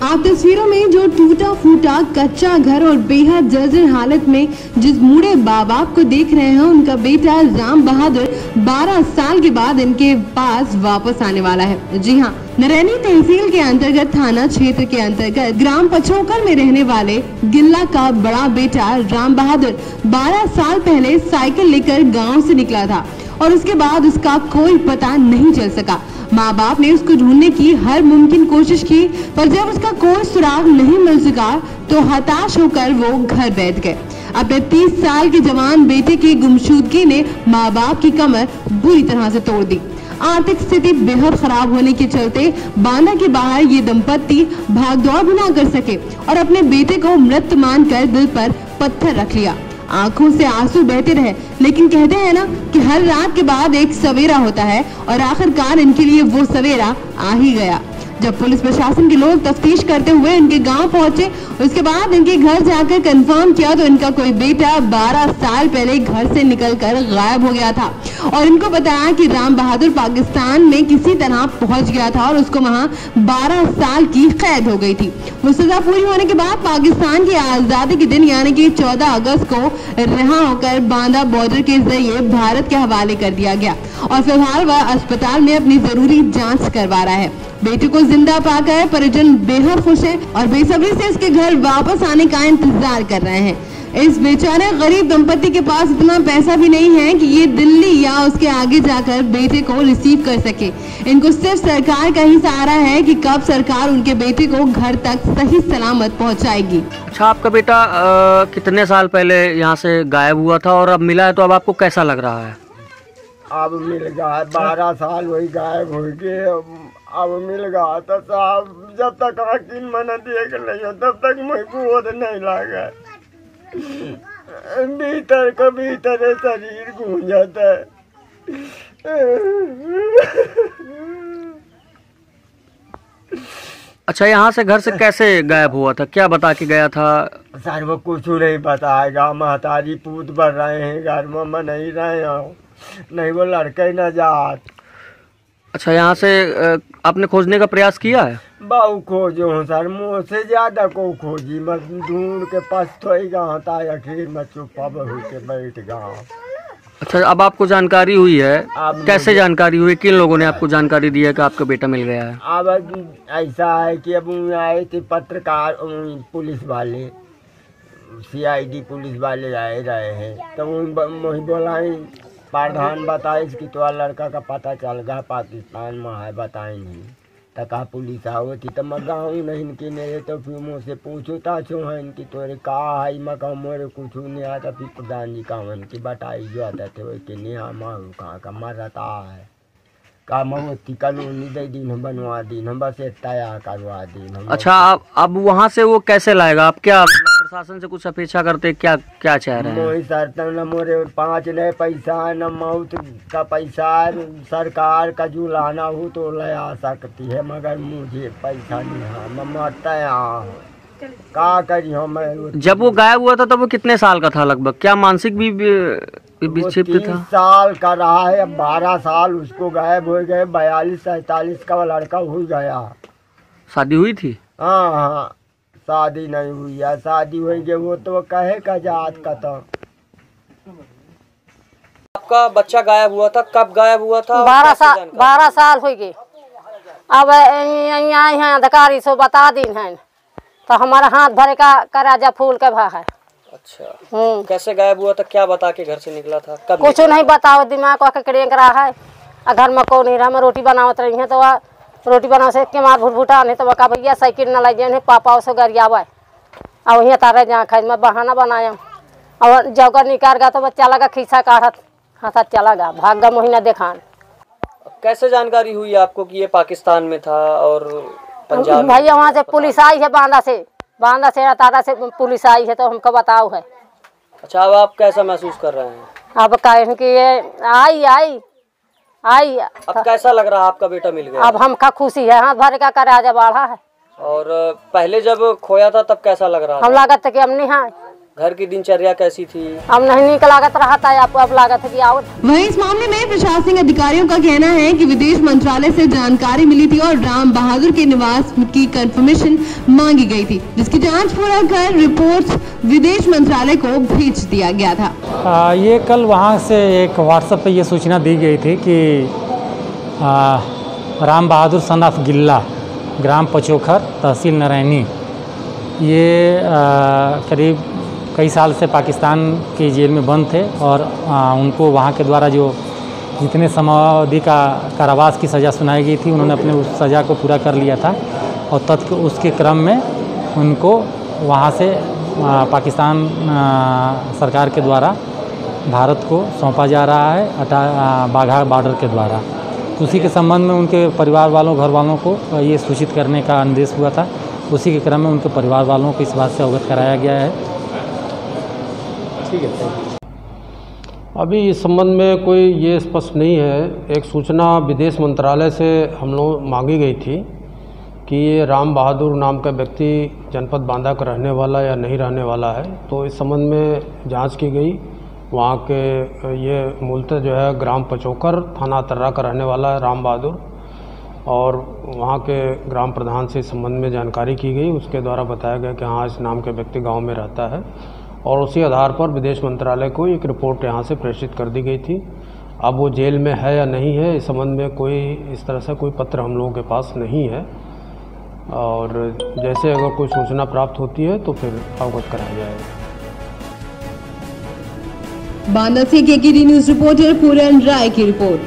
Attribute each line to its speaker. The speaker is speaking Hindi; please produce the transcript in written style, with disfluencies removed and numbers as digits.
Speaker 1: आप तस्वीरों में जो टूटा फूटा कच्चा घर और बेहद जर्जर हालत में जिस बूढ़े बाप को देख रहे हैं, उनका बेटा राम बहादुर 12 साल के बाद इनके पास वापस आने वाला है। जी हाँ, नरैनी तहसील के अंतर्गत थाना क्षेत्र के अंतर्गत ग्राम पचोकर में रहने वाले गिल्ला का बड़ा बेटा राम बहादुर 12 साल पहले साइकिल लेकर गाँव से निकला था और उसके बाद उसका कोई पता नहीं चल सका। माँ बाप ने उसको ढूंढने की हर मुमकिन कोशिश की, पर जब उसका कोई सुराग नहीं मिल सका तो हताश होकर वो घर बैठ गए। अपने 30 साल के जवान बेटे की गुमशुदगी ने माँ बाप की कमर बुरी तरह से तोड़ दी। आर्थिक स्थिति बेहद खराब होने के चलते बांदा के बाहर ये दंपत्ति भागदौड़ भी ना कर सके और अपने बेटे को मृत मानकर दिल पर पत्थर रख लिया। आंखों से आंसू बहते रहे, लेकिन कहते हैं ना कि हर रात के बाद एक सवेरा होता है और आखिरकार इनके लिए वो सवेरा आ ही गया। जब पुलिस प्रशासन के लोग तफ्तीश करते हुए इनके गांव पहुंचे, उसके बाद इनके घर जाकर कंफर्म किया तो इनका कोई बेटा 12 साल पहले घर से निकलकर गायब हो गया था और इनको बताया कि राम बहादुर पाकिस्तान में किसी तरह पहुंच गया था और उसको वहां 12 साल की कैद हो गई थी। वो सजा पूरी होने के बाद पाकिस्तान की आजादी के दिन यानी कि 14 अगस्त को रिहा होकर बांदा बॉर्डर के जरिए भारत के हवाले कर दिया गया और फिलहाल वह अस्पताल में अपनी जरूरी जांच करवा रहा है। बेटे को जिंदा पाकर परिजन बेहद खुश हैं और बेसब्री से इसके घर वापस आने का इंतजार कर रहे हैं। इस बेचारे गरीब दंपति के पास इतना पैसा भी नहीं है कि ये दिल्ली या उसके आगे जाकर बेटे को रिसीव कर सके। इनको सिर्फ सरकार का ही सहारा है कि कब सरकार उनके बेटे को घर तक सही सलामत पहुंचाएगी।
Speaker 2: अच्छा, आपका बेटा कितने साल पहले यहाँ से गायब हुआ था और अब मिला है, तो अब आपको कैसा लग रहा है?
Speaker 3: अब मिल गया, 12 साल वही गायब हो गए। अब मिल गया तो साहब, जब तक आखिर मन देख नहीं हो तब तक महबूद नहीं लगा। भीतर को भीतर शरीर गूंजत है।
Speaker 2: अच्छा, यहाँ से घर से कैसे गायब हुआ था? क्या बता के गया था?
Speaker 3: सर वो कुछ नहीं बताएगा। महतारी पूत बढ़ रहे हैं घर में, मैं नहीं रहे हो, नहीं वो लड़के न जात।
Speaker 2: अच्छा, यहाँ से आपने खोजने का प्रयास किया है?
Speaker 3: बहु खोजो सर, मुँह से ज्यादा को खोजी, मैं ढूंढ के पछतोई गया था, आखिर में चुप्पा बहू के बैठ गया।
Speaker 2: अच्छा, अब आपको जानकारी हुई है? कैसे जानकारी हुई? किन लोगों ने आपको जानकारी दी है कि आपका बेटा मिल गया है?
Speaker 3: अब ऐसा है कि अब आए थे पत्रकार, पुलिस वाले, CID पुलिस वाले आए रहे हैं, तो वही बोलाई प्रधान बताए कि तो लड़का का पता चल गया पाकिस्तान में है, बताए नहीं तो कहा पुलिस आओ थी तो मैं गाँव नहीं इनकी नहीं, तो फिर मुझसे पूछो ताछो है इनकी तोरे कहा है, मैं कहा मोरे कुछ नहीं आता। फिर प्रधान जी कहा इनकी बताई जो आता थे वही के नहीं मारू कहाँ का मरता है, कहा मैं कॉलोनी दे दिन बनवा दी, हम बस तैयार करवा दी।
Speaker 2: अच्छा, अब वहाँ से वो कैसे लाएगा? आप क्या प्रशासन से कुछ अपेक्षा करते, क्या क्या चाह रहे हैं?
Speaker 3: सर न मोरे 5 नहीं पैसा, न मौत का पैसा, सरकार का जो लाना हो तो ले आ सकती है, मगर मुझे पैसा नहीं है, मैं मरता क्या करी हम।
Speaker 2: जब वो गायब हुआ था तब वो कितने साल का था लगभग? क्या मानसिक भी विक्षिप्त था?
Speaker 3: 3 साल का रहा है, अब 12 साल उसको गायब हो गए। 42-43 का लड़का हो गया।
Speaker 2: शादी हुई थी?
Speaker 3: हाँ, शादी नहीं हुई है, शादी हुई है वो तो कहे का जात का था।
Speaker 2: आपका बच्चा गायब हुआ था, कब गायब हुआ था?
Speaker 4: 12 साल हो गए। अब यहाँ अधिकारी से बता दी है तो हमारा हाथ भरे का कराजा फूल के भा है।
Speaker 2: अच्छा, कैसे गायब हुआ था? क्या बता के घर से निकला था? कब?
Speaker 4: कुछ नहीं बताओ, दिमाग को करेंग रहा है। घर में कौन नहीं रहा, मैं रोटी बनावत रही है तो वह रोटी बना से के मार भुटभुटा नहीं तो कहा भैया साइकिल न लग जाए, पापा उसे गरियावा और वहीं तारे जहाँ खाई मैं बहाना बनाया और जगह निकाल गया तो बच्चा लगा खींचा काढ़त हाथ चला गया, भाग गया महीना देखान।
Speaker 2: कैसे जानकारी हुई आपको कि ये पाकिस्तान में था और पंजाब?
Speaker 4: भैया वहाँ से पुलिस आई है, बांदा से तारा से पुलिस आई है तो हमको बताओ है।
Speaker 2: अच्छा, अब आप कैसा महसूस कर रहे हैं?
Speaker 4: अब कहें कि ये आई
Speaker 2: अब कैसा लग रहा है आपका बेटा मिल गया?
Speaker 4: अब हमका खुशी है, हाथ भर का कराजा बढ़ा है।
Speaker 2: और पहले जब खोया था तब कैसा लग रहा था?
Speaker 4: हम लागत कि हम नहीं
Speaker 2: घर की दिनचर्या कैसी थी?
Speaker 4: अब नहीं निकल लागत रहा था, आपको अब लागत है कि आओ।
Speaker 1: वहीं इस मामले में प्रशासनिक अधिकारियों का कहना है कि विदेश मंत्रालय से जानकारी मिली थी और राम बहादुर के निवास की कंफर्मेशन मांगी गई थी, जिसकी जांच पूरा कर रिपोर्ट विदेश मंत्रालय को भेज दिया गया था।
Speaker 5: ये कल वहाँ से एक व्हाट्सएप पे ये सूचना दी गई थी कि राम बहादुर सन ऑफ गिल्ला, ग्राम पचोखर, तहसील नारायणी, ये करीब कई साल से पाकिस्तान की जेल में बंद थे और उनको वहाँ के द्वारा जो जितने समावधि का कारावास की सज़ा सुनाई गई थी, उन्होंने अपने उस सज़ा को पूरा कर लिया था और उसके क्रम में उनको वहाँ से पाकिस्तान सरकार के द्वारा भारत को सौंपा जा रहा है बाघा बॉर्डर के द्वारा। उसी के संबंध में उनके परिवार वालों, घर वालों को ये सूचित करने का आदेश हुआ था। उसी के क्रम में उनके परिवार वालों को इस बात से अवगत कराया गया है।
Speaker 2: ठीक है।
Speaker 6: अभी इस संबंध में कोई ये स्पष्ट नहीं है। एक सूचना विदेश मंत्रालय से हम लोग मांगी गई थी कि ये राम बहादुर नाम का व्यक्ति जनपद बांदा का रहने वाला या नहीं रहने वाला है, तो इस संबंध में जांच की गई। वहाँ के ये मूलतः जो है ग्राम पचोकर, थाना तर्रा का रहने वाला है राम बहादुर, और वहाँ के ग्राम प्रधान से इस संबंध में जानकारी की गई। उसके द्वारा बताया गया कि हाँ, इस नाम के व्यक्ति गांव में रहता है और उसी आधार पर विदेश मंत्रालय को एक रिपोर्ट यहाँ से प्रेषित कर दी गई थी। अब वो जेल में है या नहीं है, इस संबंध में कोई इस तरह से कोई पत्र हम लोगों के पास नहीं है, और जैसे अगर कोई सूचना प्राप्त होती है तो फिर अवगत कराया जाएगा।
Speaker 1: बांदा से केकेडी न्यूज़ रिपोर्टर पूरन राय की रिपोर्ट।